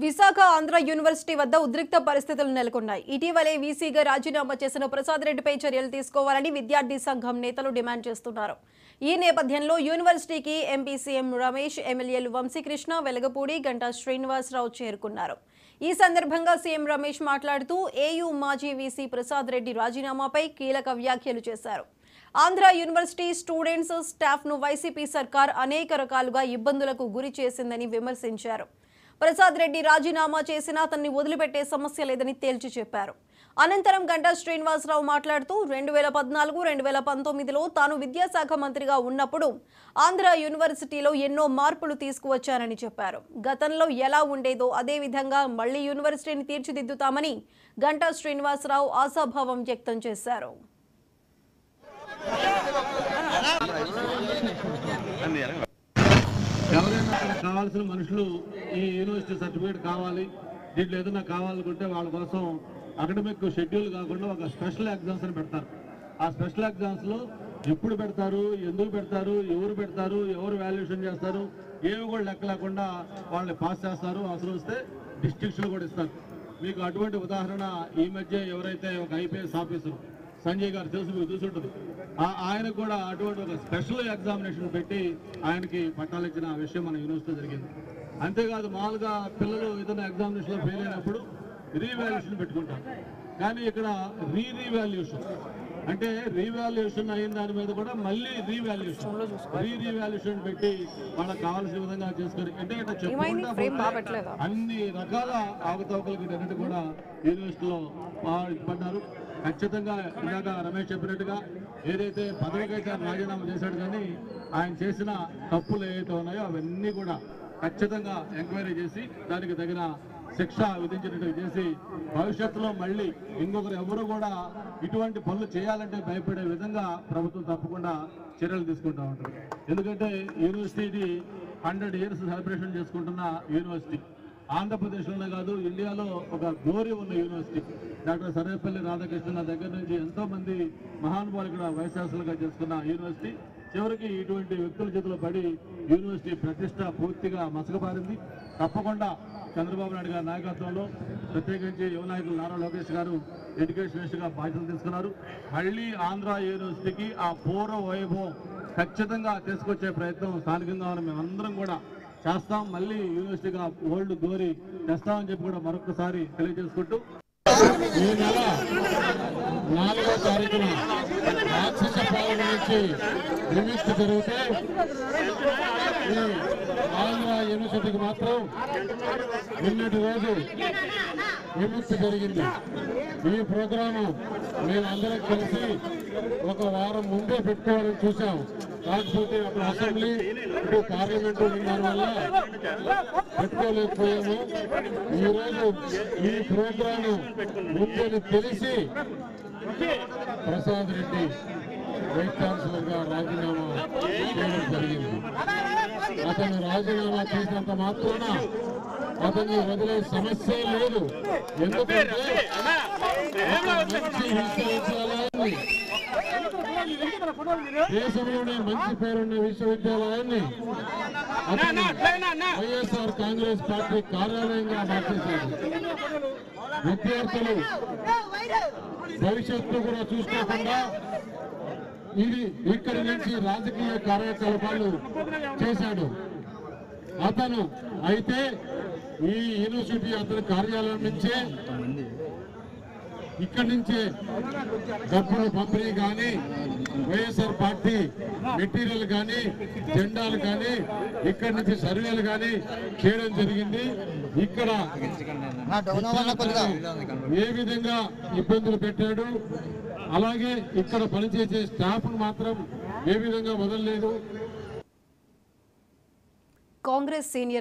Visakha Andhra university వద్ద ఉద్రిక్త పరిస్థితులు నెలకొన్నాయి. ఇటీవలే వీసీగా రాజీనామా చేసిన ప్రసాద్ రెడ్డిపై చర్యలు తీసుకోవాలని విద్యార్థి సంఘం నేతలు డిమాండ్ చేస్తున్నారు. ఈ నేపథ్యంలో యూనివర్సిటీకి ఎంపీ సీఎం రమేష్, ఎమ్మెల్యేలు వంశీకృష్ణ, వెలగపూడి, గంటా శ్రీనివాసరావు చేరుకున్నారు. ఈ సందర్భంగా సీఎం రమేష్ మాట్లాడుతూ ఏయూ మాజీ వీసీ ప్రసాద్ రెడ్డి రాజీనామాపై కీలక వ్యాఖ్యలు చేశారు. ఆంధ్ర యూనివర్సిటీ స్టూడెంట్స్, స్టాఫ్ను వైసీపీ సర్కార్ అనేక రకాలుగా ఇబ్బందులకు గురి చేసిందని విమర్శించారు. ప్రసాద్ రెడ్డి రాజీనామా చేసినా అతన్ని వదిలిపెట్టే సమస్య లేదని తేల్చి చెప్పారు. అనంతరం గంటా శ్రీనివాసరావు మాట్లాడుతూ 2014-2019లో తాను విద్యాశాఖ మంత్రిగా ఉన్నప్పుడు ఆంధ్ర యూనివర్సిటీలో ఎన్నో మార్పులు తీసుకువచ్చానని చెప్పారు. గతంలో ఎలా ఉండేదో అదే విధంగా మళ్లీ యూనివర్సిటీని తీర్చిదిద్దుతామని గంటా శ్రీనివాసరావు ఆశాభావం వ్యక్తం చేశారు. ఎవరైనా కావాల్సిన మనుషులు ఈ యూనివర్సిటీ సర్టిఫికేట్ కావాలి, దీంట్లో ఏదైనా కావాలనుకుంటే వాళ్ళ కోసం అకాడమిక్ షెడ్యూల్ కాకుండా ఒక స్పెషల్ ఎగ్జామ్స్ అని పెడతారు. ఆ స్పెషల్ ఎగ్జామ్స్లో ఎప్పుడు పెడతారు, ఎందుకు పెడతారు, ఎవరు వాల్యుయేషన్ చేస్తారు, ఏమి కూడా లెక్క లేకుండా వాళ్ళని పాస్ చేస్తారు. అవసరం వస్తే డిస్ట్రిక్ట్స్లో కూడా ఇస్తారు. మీకు అటువంటి ఉదాహరణ ఈ మధ్య ఎవరైతే ఒక ఐపీఎస్ ఆఫీసర్ సంజయ్ గారు తెలుసు, మీకు చూసుంటుంది, ఆయనకు కూడా అటువంటి ఒక స్పెషల్ ఎగ్జామినేషన్ పెట్టి ఆయనకి పట్టాలు ఇచ్చిన విషయం మన యూనివర్సిటీ జరిగింది. అంతేకాదు, మామూలుగా పిల్లలు ఏదైనా ఎగ్జామినేషన్లో ఫెయిల్ అయినప్పుడు రీవాల్యుయేషన్ పెట్టుకుంటారు. కానీ ఇక్కడ రీవాల్యుయేషన్ అంటే రీవాల్యుయేషన్ అయిన దాని మీద కూడా మళ్ళీ రీవాల్యుయేషన్ పెట్టి వాళ్ళకి కావాల్సిన విధంగా చేసుకొని, అంటే ఇట్లా చెప్పుకుంటా అన్ని రకాల అవకతవకలకి అన్నిటి కూడా యూనివర్సిటీలో పడ్డారు. ఖచ్చితంగా ఇందాక రమేష్ చెప్పినట్టుగా ఏదైతే పదవికైతే రాజీనామా చేశాడు, కానీ ఆయన చేసిన తప్పులు ఏవైతే ఉన్నాయో అవన్నీ కూడా ఖచ్చితంగా ఎంక్వైరీ చేసి దానికి తగిన శిక్ష విధించినట్టు చేసి భవిష్యత్తులో మళ్ళీ ఇంకొకరు ఎవరు కూడా ఇటువంటి పనులు చేయాలంటే భయపడే విధంగా ప్రభుత్వం తప్పకుండా చర్యలు తీసుకుంటూ ఉంటుంది. ఎందుకంటే యూనివర్సిటీ 100 years సెలబ్రేషన్ చేసుకుంటున్న యూనివర్సిటీ, ఆంధ్రప్రదేశ్లోనే కాదు ఇండియాలో ఒక గ్లోరీ ఉన్న యూనివర్సిటీ. డాక్టర్ సర్వేపల్లి రాధాకృష్ణ దగ్గర నుంచి ఎంతో మంది మహానుభావులు ఇక్కడ వైస్ ఛాన్సలర్గా చేసుకున్న యూనివర్సిటీ చివరికి ఇటువంటి వ్యక్తుల చేతిలో పడి యూనివర్సిటీ ప్రతిష్ట పూర్తిగా మసకబారింది. తప్పకుండా చంద్రబాబు నాయుడు గారి నాయకత్వంలో ప్రత్యేకించి యువ నాయకులు నారా లోకేష్ గారు ఎడ్యుకేషన్ మినిస్టర్గా బాధ్యతలు తీసుకున్నారు. మళ్ళీ ఆంధ్ర యూనివర్సిటీకి ఆ పూర్వ వైభవం ఖచ్చితంగా తీసుకొచ్చే ప్రయత్నం స్థానికంగా మేమందరం కూడా చేస్తాం. మళ్ళీ యూనివర్సిటీగా ఓల్డ్ గ్లోరీ తెస్తామని చెప్పి కూడా మరొకసారి తెలియజేసుకుంటూ, ఈ నెల 4వ తారీఖున రాక్షస పాలన నుంచి విముక్తి జరిగితే ఈ ఆంధ్ర యూనివర్సిటీకి మాత్రం నిన్నటి రోజు విముక్తి జరిగింది. ఈ ప్రోగ్రాము మేమందరం కలిసి ఒక వారం ముందే పెట్టుకోవాలని చూసాం. కాకపోతే అప్పుడు అసెంబ్లీ, ఇటు పార్లమెంటు దానివల్ల పెట్టుకోలేకపోయాము. ఈరోజు ఈ ప్రోగ్రాము ముందని తెలిసి ప్రసాద్ రెడ్డి వైస్ ఛాన్సలర్ గా రాజీనామా చేయడం జరిగింది. అతను రాజీనామా చేసినంత మాత్రాన అతన్ని వదిలే సమస్య లేదు. ఎందుకంటే దేశంలోనే మంచి పేరున్న విశ్వవిద్యాలయాన్ని వైఎస్ఆర్ కాంగ్రెస్ పార్టీ కార్యాలయంగా మార్చేశారు. విద్యార్థులు భవిష్యత్తు కూడా చూసుకోకుండా ఇది ఇక్కడి నుంచి రాజకీయ కార్యకలాపాలు చేశాడు అతను. అయితే ఈ యూనివర్సిటీ అతని కార్యాలయం నుంచే, ఇక్కడి నుంచే డబ్బుల పంపిణీ కానీ, వైఎస్ఆర్ పార్టీ మెటీరియల్ కానీ, జెండాలు కానీ, ఇక్కడి నుంచి సర్వేలు కానీ చేయడం జరిగింది. ఇక్కడ ఏ విధంగా ఇబ్బందులు పెట్టాడు, అలాగే ఇక్కడ పనిచేసే స్టాఫ్ మాత్రం ఏ విధంగా వదలలేదు. కాంగ్రెస్ సీనియర్